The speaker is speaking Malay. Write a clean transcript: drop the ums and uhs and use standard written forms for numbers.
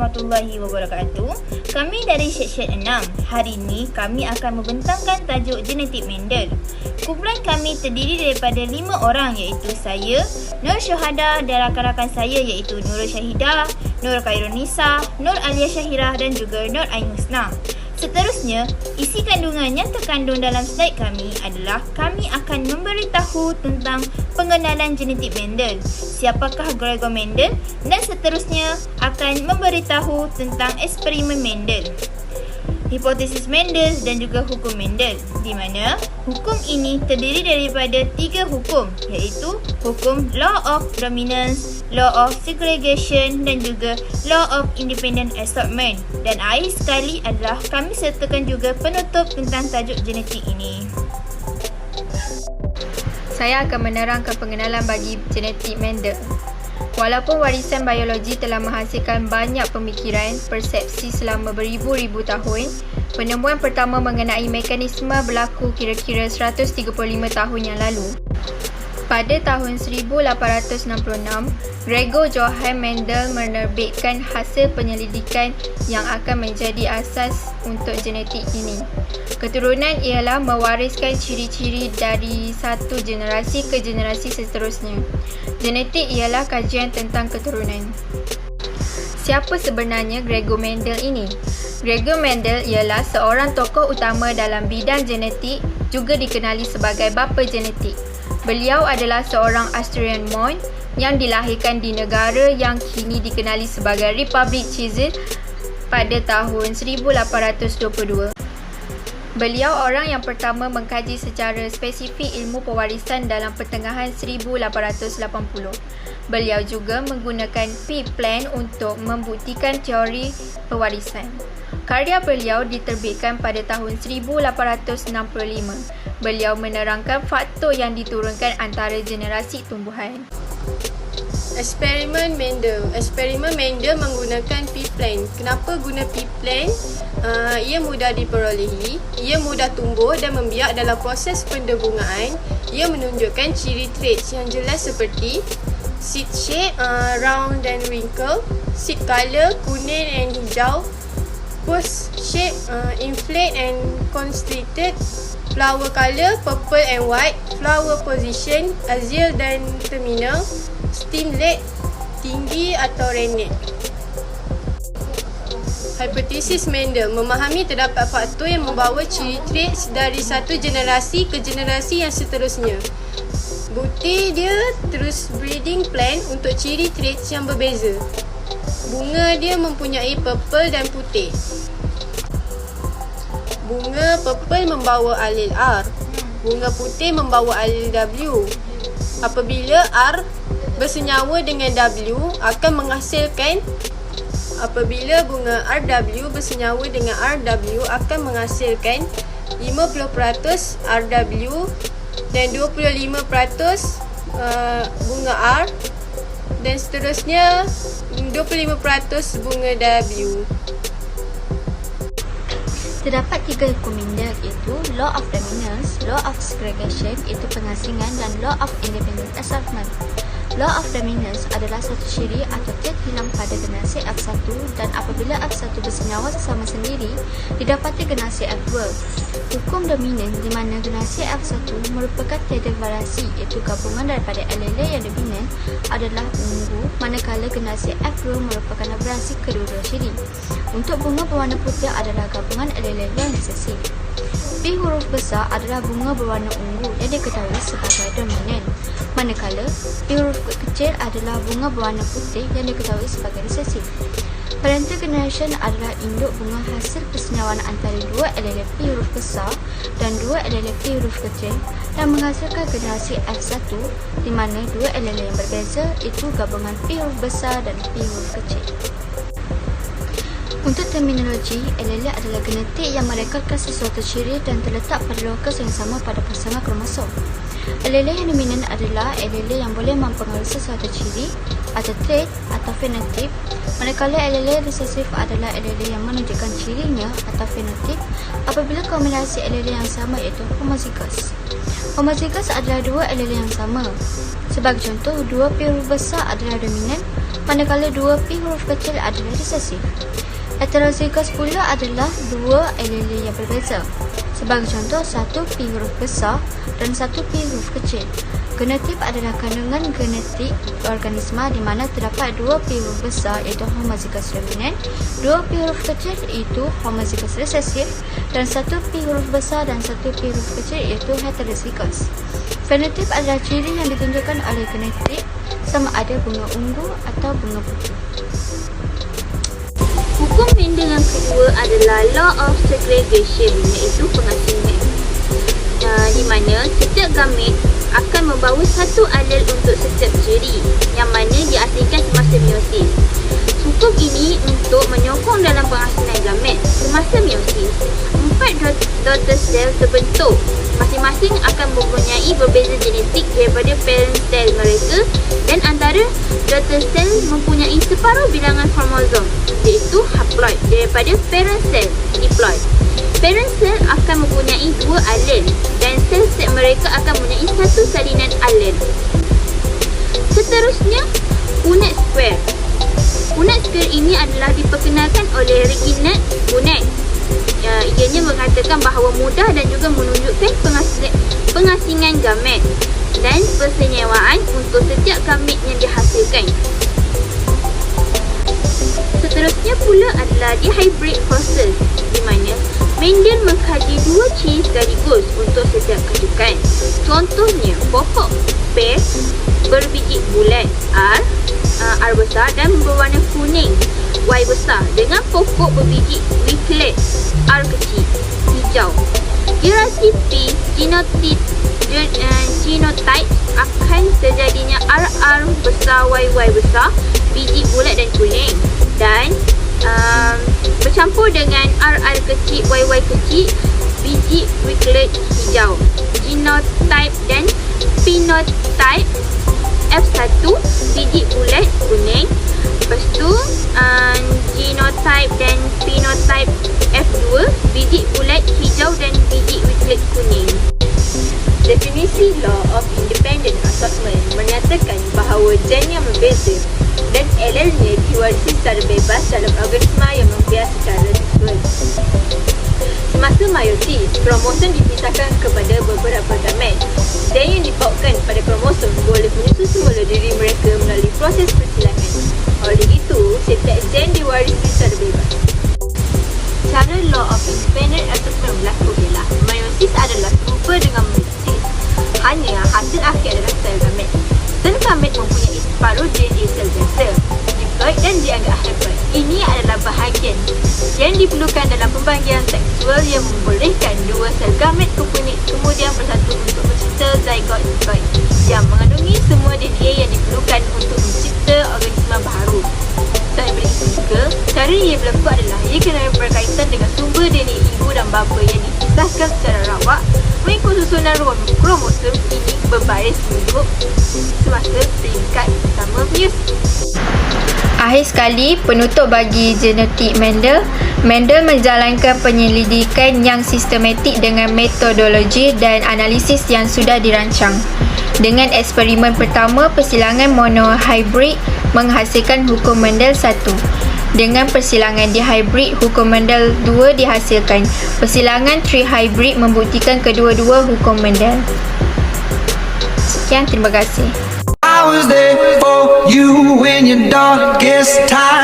warahmatullahi wabarakatuh. Kami dari Syed 6. Hari ini kami akan membentangkan tajuk genetik Mendel. Kumpulan kami terdiri daripada 5 orang, iaitu saya, Nur Syuhada, dan rakan-rakan saya iaitu Nur Syahidah, Nur Khairunisa, Nur Alia Syahirah dan juga Nur Ain Husna. Seterusnya, isi kandungan yang terkandung dalam slide kami adalah kami akan memberitahu tentang pengenalan genetik Mendel, siapakah Gregor Mendel, dan seterusnya akan memberitahu tentang eksperimen Mendel, hipotesis Mendel dan juga hukum Mendel, di mana hukum ini terdiri daripada 3 hukum, iaitu hukum Law of Dominance, Law of Segregation dan juga Law of Independent Assortment. Dan akhir sekali adalah kami sertakan juga penutup tentang tajuk genetik ini. Saya akan menerangkan pengenalan bagi genetik Mendel. Walaupun warisan biologi telah menghasilkan banyak pemikiran, persepsi selama beribu-ribu tahun, penemuan pertama mengenai mekanisme berlaku kira-kira 135 tahun yang lalu. Pada tahun 1866, Gregor Johann Mendel menerbitkan hasil penyelidikan yang akan menjadi asas untuk genetik ini. Keturunan ialah mewariskan ciri-ciri dari satu generasi ke generasi seterusnya. Genetik ialah kajian tentang keturunan. Siapa sebenarnya Gregor Mendel ini? Gregor Mendel ialah seorang tokoh utama dalam bidang genetik, juga dikenali sebagai bapa genetik. Beliau adalah seorang Austrian-born yang dilahirkan di negara yang kini dikenali sebagai Republik Czech pada tahun 1822. Beliau orang yang pertama mengkaji secara spesifik ilmu pewarisan dalam pertengahan 1880. Beliau juga menggunakan P-plan untuk membuktikan teori pewarisan. Karya beliau diterbitkan pada tahun 1865. Beliau menerangkan faktor yang diturunkan antara generasi tumbuhan. Eksperimen Mendel. Eksperimen Mendel menggunakan P-plan. Kenapa guna P-plan? Ia mudah diperolehi, ia mudah tumbuh dan membiak dalam proses pendebungaan. Ia menunjukkan ciri traits yang jelas seperti seed shape, round dan wrinkle, seed color, kuning dan hijau, post shape, inflate and constricted, flower color, purple and white, flower position, axial dan terminal, stemlet, tinggi atau rennet. Hipotesis Mendel. Memahami terdapat faktor yang membawa ciri traits dari satu generasi ke generasi yang seterusnya. Bukti dia terus breeding plant untuk ciri traits yang berbeza. Bunga dia mempunyai purple dan putih. Bunga purple membawa alel R. Bunga putih membawa alel W. Apabila R bersenyawa dengan W akan menghasilkan Apabila bunga RW bersenyawa dengan RW akan menghasilkan 50% RW dan 25% bunga R dan seterusnya 25% bunga W. Terdapat 3 hukum Mendel, iaitu Law of Dominance, Law of Segregation iaitu pengasingan dan Law of Independent Assortment. Law of Dominance adalah satu ciri atau trait hilang pada generasi F1 dan apabila F1 bersenyawa sesama sendiri, didapati generasi F2. Hukum dominan di mana generasi F1 merupakan tiada variasi iaitu gabungan daripada allele yang dominan adalah ungu, manakala generasi F2 merupakan variasi kedua-dua ciri. Untuk bunga berwarna putih adalah gabungan allele yang resesif. P huruf besar adalah bunga berwarna ungu yang diketahui sebagai dominan, manakala P huruf kecil adalah bunga berwarna putih yang diketahui sebagai resesif. Parental generation adalah induk bunga hasil persenyawaan antara dua allele P huruf besar dan dua allele P huruf kecil dan menghasilkan generasi F1 di mana dua allele yang berbeza itu gabungan P huruf besar dan P huruf kecil. Untuk terminologi, allele adalah genetik yang merekodkan sesuatu ciri dan terletak pada lokus yang sama pada pasangan kromosom. Allele yang dominan adalah allele yang boleh mempengaruhi sesuatu ciri atau trait atau fenotip, manakala allele resesif adalah allele yang menunjukkan cirinya atau fenotip apabila kombinasi allele yang sama iaitu homozigous. Homozigous adalah dua allele yang sama. Sebagai contoh, dua P huruf besar adalah dominan, manakala dua P huruf kecil adalah resesif. Heterozygous pula adalah dua allele yang berbeza. Sebagai contoh, satu P huruf besar dan satu P huruf kecil. Genotip adalah kandungan genetik organisma di mana terdapat dua P huruf besar iaitu homozygous dominant, dua P huruf kecil iaitu homozygous resesif dan satu P huruf besar dan satu P huruf kecil iaitu heterozygous. Fenotip adalah ciri yang ditunjukkan oleh genetik sama ada bunga ungu atau bunga putih. Hukum Mendel yang kedua adalah law of segregation, iaitu pengasingan. Di mana setiap gamet akan membawa satu alel untuk setiap ciri yang mana diasingkan semasa meiosis. Hukum ini untuk menyokong dalam pengasingan gamet. Semasa meiosis, 4 daughter cell terbentuk. Masing-masing akan mempunyai berbeza genetik daripada parent cell mereka dan antara daughter cell mempunyai separuh bilangan kromosom iaitu haploid daripada parent cell diploid. Parent cell akan mempunyai 2 alel dan sel-sel mereka akan mempunyai satu salinan alel. Seterusnya, Punnett square. Punnett square ini adalah diperkenalkan oleh Reginald Punnett. Ianya mengatakan bahawa mudah dan juga menunjukkan pengasingan gamet dan persenyawaan untuk setiap gamet yang dihasilkan. Seterusnya pula adalah dihybrid horses, di mana Mendel mengkaji 2 ciri sekaligus untuk setiap kedudukan. Contohnya, pokok pear berbiji bulat R besar dan berwarna kuning Y besar dengan pokok berbiji weaklet R kecil hijau. Gerasi P genotype akan terjadinya RR besar YY besar biji bulat dan kuning dan bercampur dengan RR kecil YY kecil biji weaklet hijau. Genotype dan phenotype F1 biji bulat kuning. Lepas tu genotype dan phenotype F2 biji bulat hijau dan biji weaklet kuning. Definisi Law of Independent Assortment menyatakan bahawa gen yang berbeza dan allelnya diwarisi secara bebas dalam organisma yang membiak secara seksual. Semasa meiosis, kromosom dipisahkan kepada beberapa gamet. Gen yang dibawakan pada kromosom boleh menyusun semula diri mereka melalui proses persilangan. Oleh itu, setiap gen diwarisi secara bebas. Cara Law of Independent Assortment berlaku ialah meiosis adalah serupa dengan mitosis. Hanya hasil akhir adalah sel gamet. Sel gamet mempunyai separuh DNA sel biasa, diploid dan dianggap haploid. Ini adalah bahagian yang diperlukan dalam pembahagian seksual yang membolehkan dua sel gamet kemudian bersatu untuk mencipta zygote yang mengandungi semua DNA yang diperlukan untuk mencipta organisma baharu. Dan daripada itu juga, cara ia berlaku adalah ia kena berkaitan dengan sumber DNA ibu dan bapa yang dipisahkan secara rawak mengikut susunan kromosom ini berbaris mengikut semasa peringkat pertama meiosis. Akhir sekali, penutup bagi genetik Mendel. Mendel menjalankan penyelidikan yang sistematik dengan metodologi dan analisis yang sudah dirancang. Dengan eksperimen pertama, persilangan monohybrid menghasilkan hukum Mendel 1. Dengan persilangan dihybrid, hukum Mendel 2 dihasilkan. Persilangan trihybrid membuktikan kedua-dua hukum Mendel. Sekian, terima kasih. I was there for you in your darkest time.